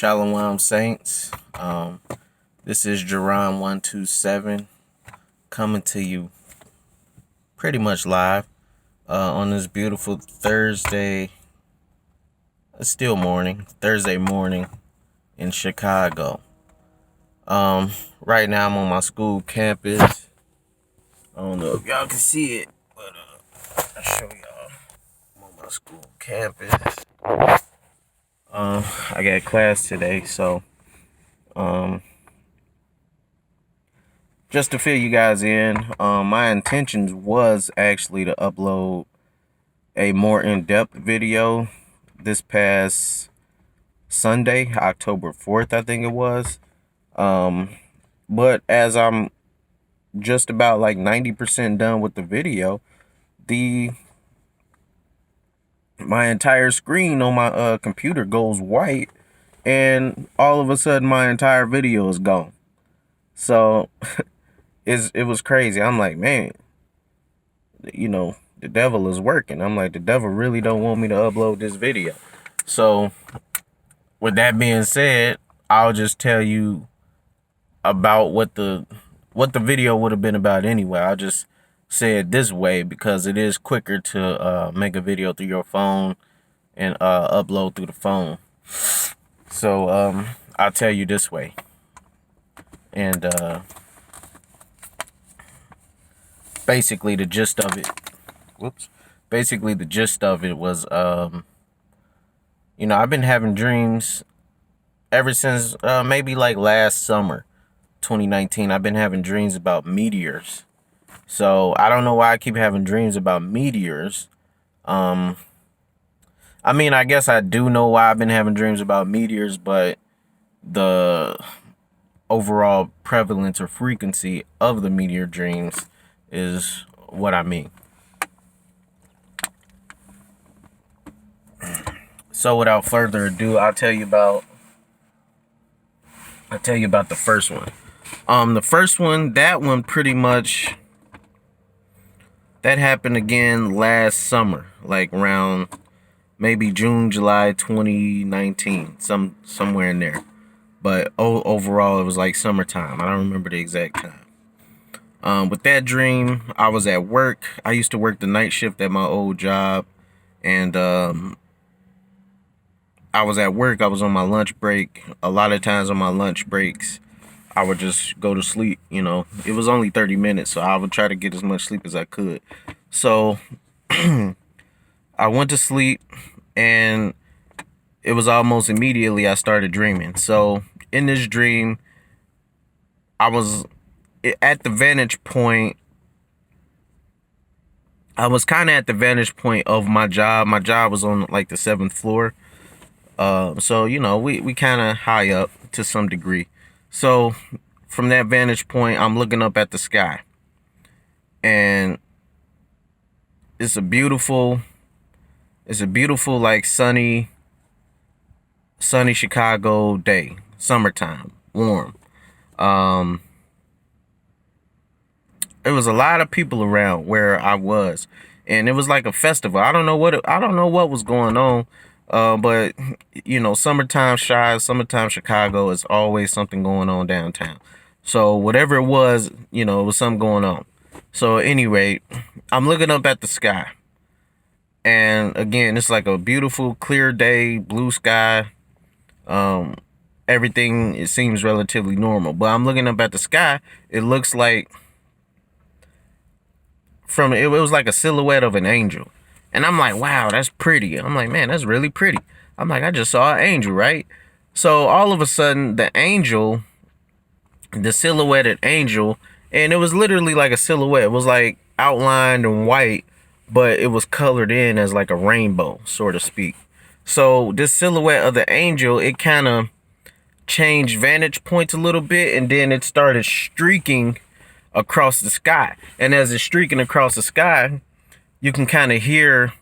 Shalawam Saints. This is Jerron 127 coming to you pretty much live on this beautiful Thursday morning in Chicago. Right now I'm on my school campus. I don't know if y'all can see it, but I'll show y'all. I'm on my school campus. I got class today, so just to fill you guys in, my intentions was actually to upload a more in-depth video this past Sunday, October 4th, I think it was. But as I'm just about like 90% done with the video, my entire screen on my computer goes white, and all of a sudden my entire video is gone. So it was crazy. I'm like, man, the devil is working. I'm like, the devil really don't want me to upload this video. So with that being said, I'll just tell you about what the video would have been about anyway. I'll just say it this way because it is quicker to make a video through your phone and upload through the phone. So I'll tell you this way. And basically the gist of it was I've been having dreams ever since maybe like last summer, 2019. I've been having dreams about meteors. So I don't know why I keep having dreams about meteors. I guess I do know why I've been having dreams about meteors, but the overall prevalence or frequency of the meteor dreams is what I mean. So without further ado, I'll tell you about the first one. The first one, that happened again last summer, like around maybe June, July 2019, somewhere in there. But overall, it was like summertime. I don't remember the exact time. With that dream, I was at work. I used to work the night shift at my old job, and I was at work. I was on my lunch break. A lot of times on my lunch breaks, I would just go to sleep. It was only 30 minutes, so I would try to get as much sleep as I could. So I went to sleep, and it was almost immediately I started dreaming. So in this dream, I was at the vantage point. I was kind of at the vantage point of my job. My job was on like the 7th floor. So, we kind of high up to some degree. So from that vantage point, I'm looking up at the sky, and it's a beautiful like sunny Chicago day, summertime, warm. There was a lot of people around where I was, and it was like a festival. I don't know what was going on. But summertime Chicago is always something going on downtown. So whatever it was, it was something going on. So at any rate, I'm looking up at the sky, and again, it's like a beautiful, clear day, blue sky. Everything, it seems relatively normal, but I'm looking up at the sky. It looks like it was like a silhouette of an angel. And I'm like, wow, that's pretty. I'm like, man, that's really pretty. I'm like, I just saw an angel, right? So all of a sudden, the silhouetted angel, and it was literally like a silhouette. It was like outlined in white, but it was colored in as like a rainbow, so to speak. So this silhouette of the angel, it kind of changed vantage points a little bit, and then it started streaking across the sky. And as it's streaking across the sky, you can hear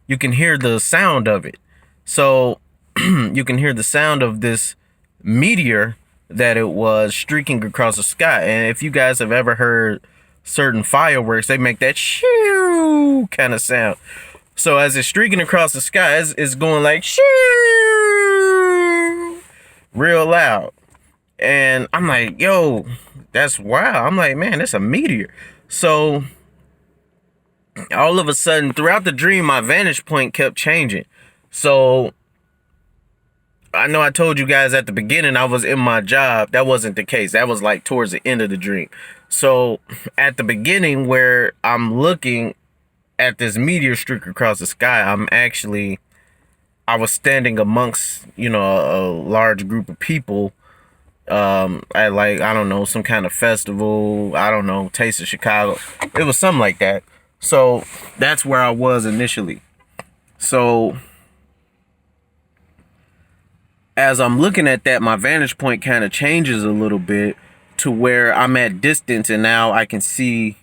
the sound of it. So you can hear the sound of this meteor that it was streaking across the sky. And if you guys have ever heard certain fireworks, they make that shoo kind of sound. So as it's streaking across the sky, it's going like shoo. real loud. And I'm like, yo, that's wild. I'm like, man, that's a meteor. So all of a sudden, throughout the dream, my vantage point kept changing. So I know I told you guys at the beginning I was in my job. That wasn't the case. That was like towards the end of the dream. So at the beginning, where I'm looking at this meteor streak across the sky, I was standing amongst, a large group of people at, like, I don't know, some kind of festival. I don't know, Taste of Chicago. It was something like that. So that's where I was initially. So as I'm looking at that, my vantage point kind of changes a little bit to where I'm at distance, and now I can see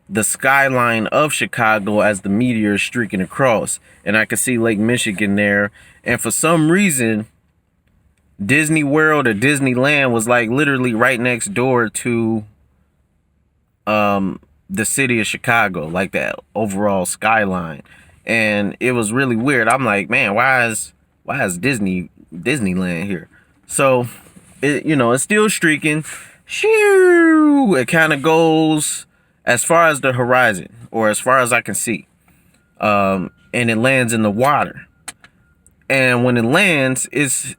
the skyline of Chicago as the meteor is streaking across, and I can see Lake Michigan there. And for some reason, Disney World or Disneyland was like literally right next door to the city of Chicago, like that overall skyline. And it was really weird. I'm like, man, why is Disneyland here? So it's still streaking. Shoo! It kind of goes as far as the horizon, or as far as I can see. And it lands in the water. And when it lands, it's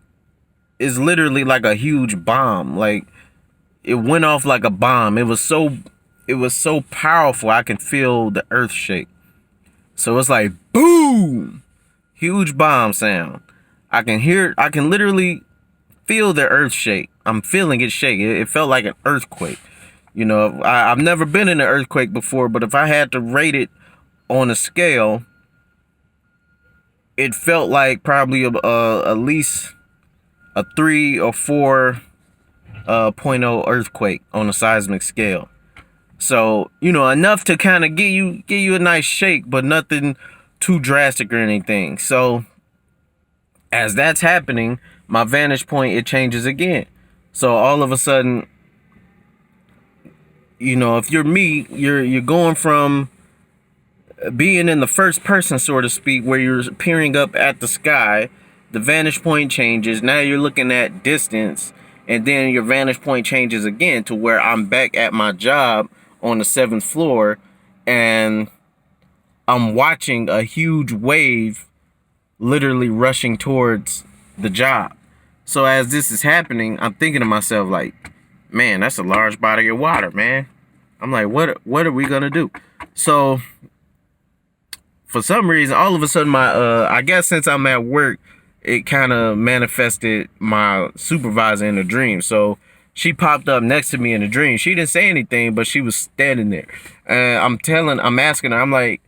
literally like a huge bomb. Like, it went off like a bomb. It was so powerful. I can feel the earth shake. So it's like boom, huge bomb sound. I can literally feel the earth shake. I'm feeling it shake. It felt like an earthquake. I've never been in an earthquake before, but if I had to rate it on a scale, it felt like probably at least a 3 or 4 .0 earthquake on a seismic scale. So, enough to kind of give you a nice shake, but nothing too drastic or anything. So as that's happening, my vantage point, it changes again. So all of a sudden, if you're me, you're going from being in the first person, so to speak, where you're peering up at the sky. The vantage point changes. Now you're looking at distance, and then your vantage point changes again to where I'm back at my job on the 7th floor, and I'm watching a huge wave literally rushing towards the job. So as this is happening, I'm thinking to myself, like, man, that's a large body of water, man. I'm like, what are we gonna do? So for some reason, all of a sudden, I guess since I'm at work, it kind of manifested my supervisor in a dream. So she popped up next to me in a dream. She didn't say anything, but she was standing there. And I'm asking her, I'm like,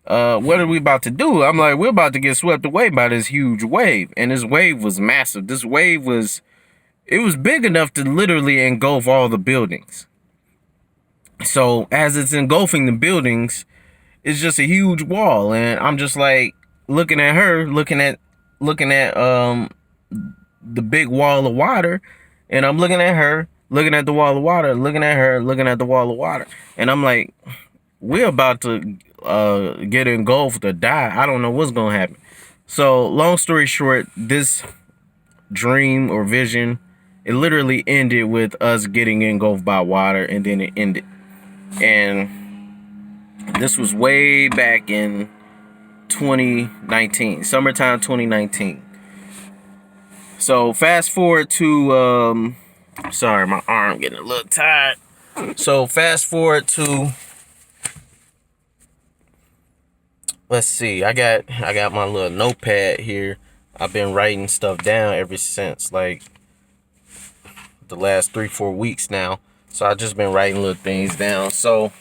what are we about to do? I'm like, we're about to get swept away by this huge wave. And this wave was massive. This wave was big enough to literally engulf all the buildings. So as it's engulfing the buildings, it's just a huge wall. And I'm just like looking at her, looking at the big wall of water, and I'm looking at her, looking at the wall of water, looking at her, looking at the wall of water, and I'm like, we're about to get engulfed or die. I don't know what's gonna happen. So long story short, this dream or vision, it literally ended with us getting engulfed by water, and then it ended. And this was way back in 2019, summertime 2019. So fast forward to sorry, my arm getting a little tired. So fast forward to, let's see, I got my little notepad here. I've been writing stuff down ever since, like, the last 3-4 weeks now. So I've just been writing little things down. So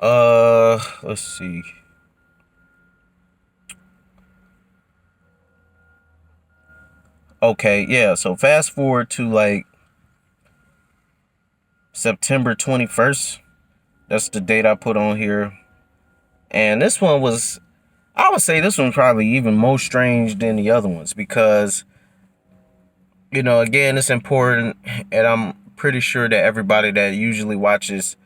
let's see. Okay, yeah, so fast forward to like September 21st. That's the date I put on here. And this one was, I would say this one probably even more strange than the other ones, because, again, it's important, and I'm pretty sure that everybody that usually watches,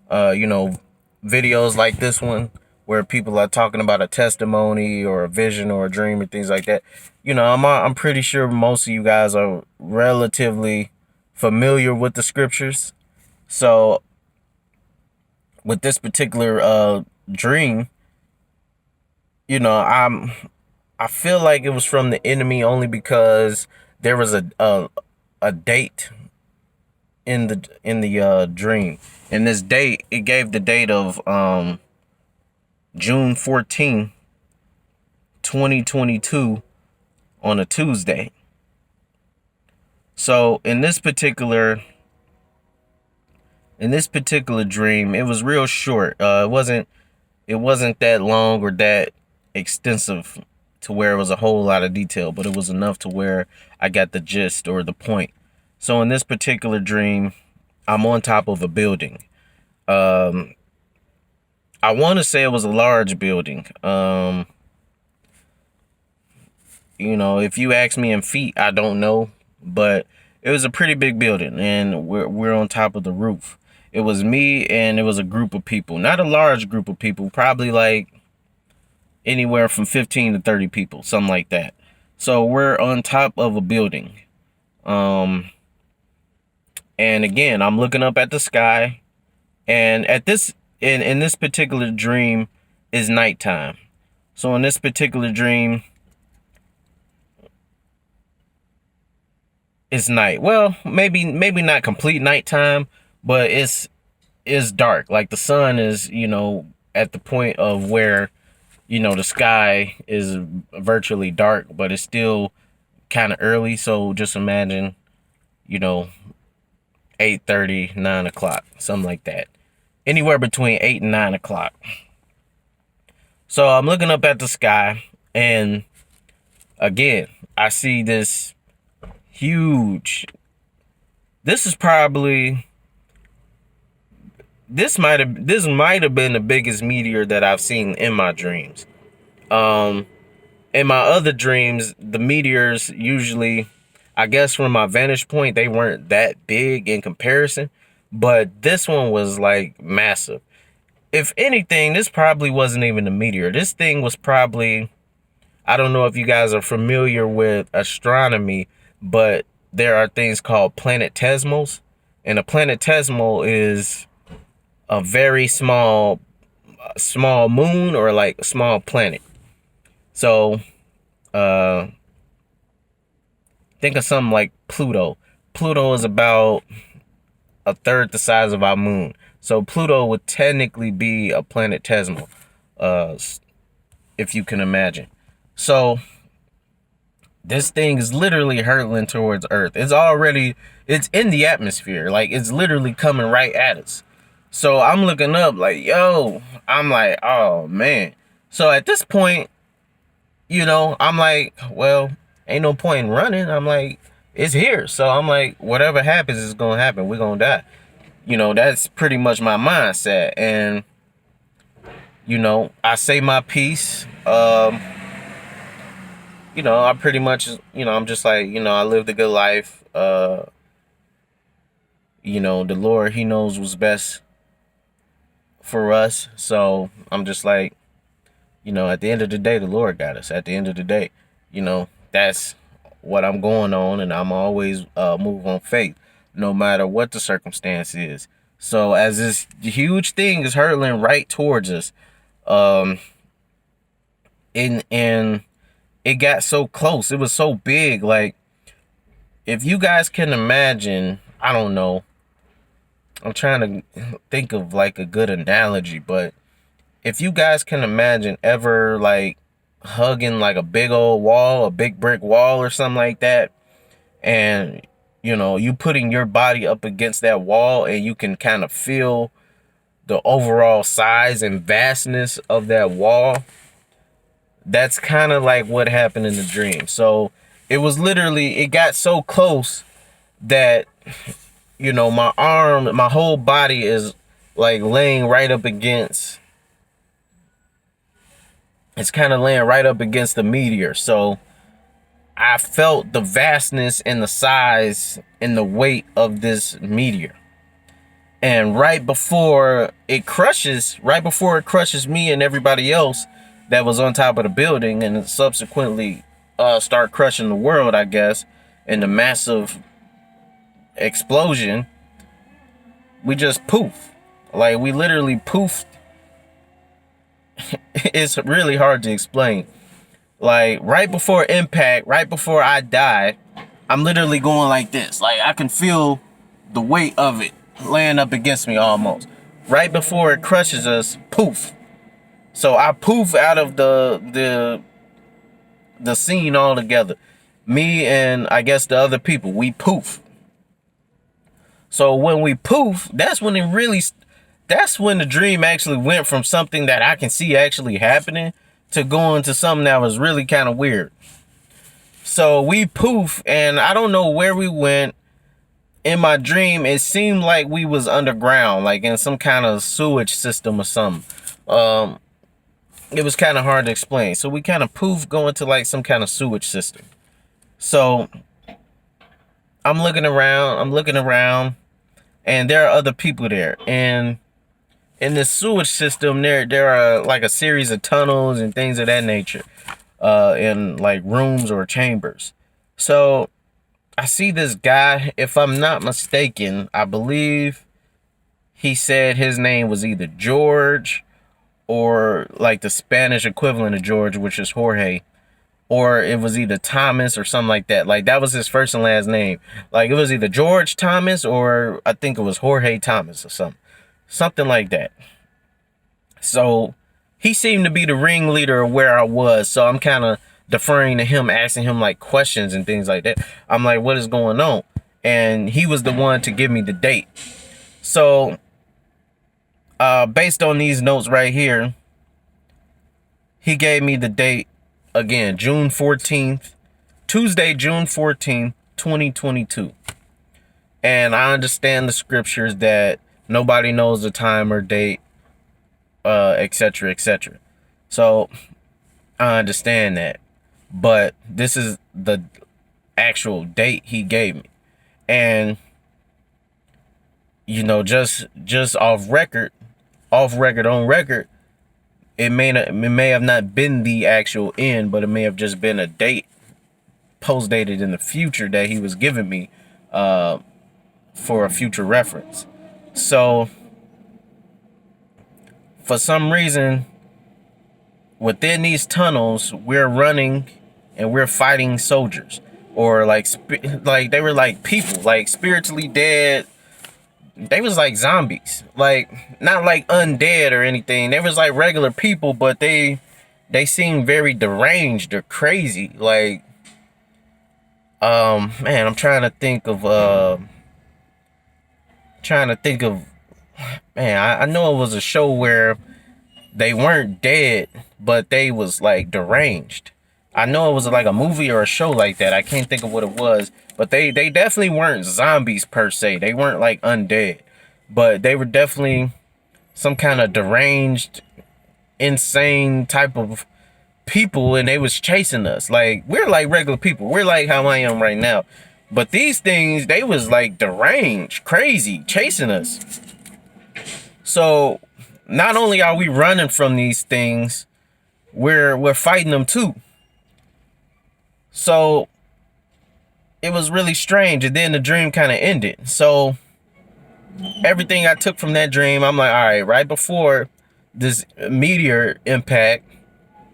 videos like this one, where people are talking about a testimony or a vision or a dream or things like that. I'm pretty sure most of you guys are relatively familiar with the scriptures. So with this particular dream, I feel like it was from the enemy only because there was a date in the dream. And this date, it gave the date of June 14, 2022 on a Tuesday. So in this particular dream, it was real short. It wasn't that long or that extensive to where it was a whole lot of detail, but it was enough to where I got the gist or the point. So in this particular dream, I'm on top of a building. I want to say it was a large building. If you ask me in feet, I don't know, but it was a pretty big building, and we're on top of the roof. It was me, and it was a group of people, not a large group of people, probably like anywhere from 15 to 30 people, something like that. So we're on top of a building. And again, I'm looking up at the sky, and in this particular dream is nighttime. So in this particular dream, it's night. Well, maybe not complete nighttime, but it's dark. Like the sun is, at the point of where, the sky is virtually dark, but it's still kind of early. So just imagine, 8:30, 9 o'clock, something like that. Anywhere between 8 and 9 o'clock. So I'm looking up at the sky, and again, I see this huge. This might have been the biggest meteor that I've seen in my dreams. In my other dreams, the meteors usually, I guess from my vantage point, they weren't that big in comparison, but this one was like massive. If anything, this probably wasn't even a meteor. This thing was probably, I don't know if you guys are familiar with astronomy, but there are things called planetesimals, and a planetesimal is a very small moon or like a small planet. So think of something like Pluto. Pluto is about a third the size of our moon. So Pluto would technically be a planetesimal, if you can imagine. So this thing is literally hurtling towards Earth. It's in the atmosphere. Like, it's literally coming right at us. So I'm looking up like, I'm like, oh man. So at this point, I'm like, well, ain't no point in running. I'm like, it's here. So I'm like, whatever happens is going to happen. We're going to die. That's pretty much my mindset. And, I say my piece. I pretty much, I'm just like, I lived a good life. The Lord, he knows what's best for us. So I'm just like, at the end of the day, the Lord got us. At the end of the day, that's what I'm going on, and I'm always move on faith, no matter what the circumstance is. So as this huge thing is hurtling right towards us, and it got so close. It was so big. Like, if you guys can imagine, I don't know, I'm trying to think of like a good analogy, but if you guys can imagine ever like hugging like a big old wall, a big brick wall or something like that, and you putting your body up against that wall, and you can kind of feel the overall size and vastness of that wall. That's kind of like what happened in the dream. So it was literally, it got so close that, my whole body is like laying right up against, it's kind of laying right up against the meteor. So I felt the vastness and the size and the weight of this meteor. And right before it crushes me and everybody else that was on top of the building, and subsequently start crushing the world, I guess, in the massive explosion, we just poof. Like, we literally poofed. It's really hard to explain. Like, right before impact, right before I die, I'm literally going like this. Like, I can feel the weight of it laying up against me almost. Right before it crushes us, poof. So I poof out of the scene altogether. Me and I guess the other people, we poof. So when we poof, that's when the dream actually went from something that I can see actually happening to going to something that was really kind of weird. So we poof, and I don't know where we went. In my dream, it seemed like we was underground, like in some kind of sewage system or something. It was kind of hard to explain. So we kind of poof going to like some kind of sewage system. So I'm looking around, and there are other people there. And in this sewage system, there are like a series of tunnels and things of that nature, in like rooms or chambers. So I see this guy, if I'm not mistaken, I believe he said his name was either George or like the Spanish equivalent of George, which is Jorge, or it was either Thomas or something like that. Like, that was his first and last name. Like, it was either George Thomas or I think it was Jorge Thomas or something like that. So he seemed to be the ringleader of where I was. So I'm kind of deferring to him, asking him like questions and things like that. I'm like, what is going on? And he was the one to give me the date. So based on these notes right here, he gave me the date again, June 14th, Tuesday, June 14th, 2022. And I understand the scriptures that nobody knows the time or date, etc., etc. So I understand that. But this is the actual date he gave me. And, you know, just on record, it may have not been the actual end, but it may have just been a date post-dated in the future that he was giving me for a future reference. So for some reason, within these tunnels, we're running and we're fighting soldiers, or like they were like people, like spiritually dead. They was like zombies, like not like undead or anything. They was like regular people, but they seemed very deranged or crazy. Like, man, I'm trying to think of man, I know it was a show where they weren't dead, but they was like deranged. I know it was like a movie or a show like that. I can't think of what it was, but they definitely weren't zombies per se. They weren't like undead, but they were definitely some kind of deranged, insane type of people, and they was chasing us. Like, we're like regular people. We're like how I am right now. But these things, they was like deranged, crazy, chasing us. So not only are we running from these things, we're fighting them too. So it was really strange. And then the dream kind of ended. So everything I took from that dream, I'm like, all right, right before this meteor impact,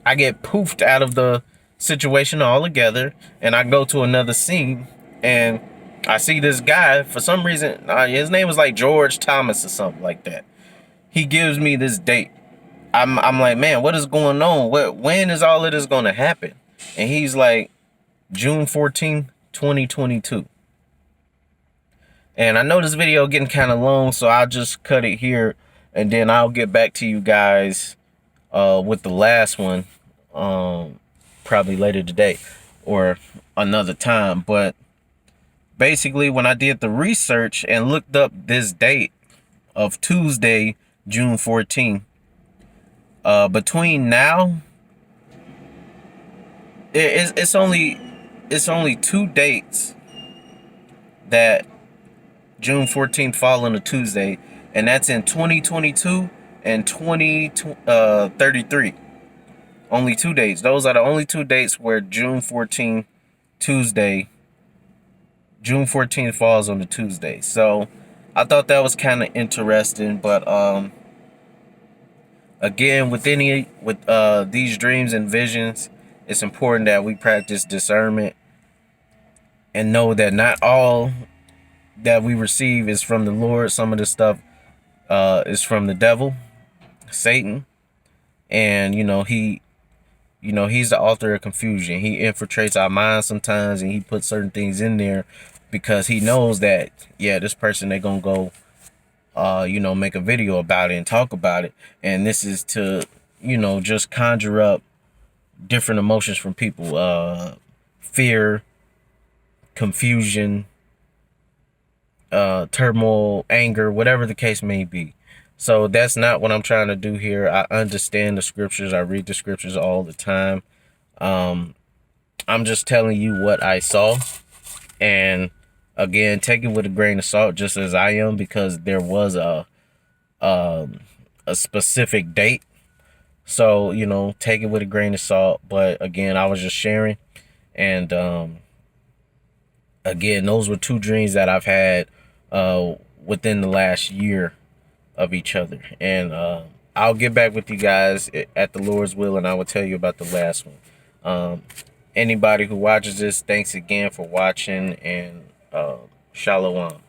I get poofed out of the situation altogether, and I go to another scene, and I see this guy. For some reason, his name was like George Thomas or something like that. He gives me this date. I'm like, man, what is going on? When is all of this going to happen? And he's like, June 14th, 2022. And I know this video getting kind of long, so I'll just cut it here, and then I'll get back to you guys with the last one, probably later today or another time. But basically, when I did the research and looked up this date of Tuesday, June 14th, between now, it's only 2 dates that June 14th fall on a Tuesday and that's in 2022 and 2033. Only 2 dates. Those are the only 2 dates where June 14th, Tuesday, June 14th falls on the Tuesday. So I thought that was kind of interesting. But again, with these dreams and visions, it's important that we practice discernment and know that not all that we receive is from the Lord. Some of the stuff is from the devil, Satan, and he's the author of confusion. He infiltrates our minds sometimes, and he puts certain things in there because he knows that, yeah, this person, they're gonna go make a video about it and talk about it, and this is to just conjure up different emotions from people, fear, confusion, turmoil, anger, whatever the case may be. So that's not what I'm trying to do here. I understand the scriptures. I read the scriptures all the time. I'm just telling you what I saw, and again, take it with a grain of salt, just as I am, because there was a specific date. So take it with a grain of salt. But again, I was just sharing, and again, those were 2 dreams that I've had within the last year of each other, and I'll get back with you guys at the Lord's will, and I will tell you about the last one. Anybody who watches this, thanks again for watching, and Shalawam.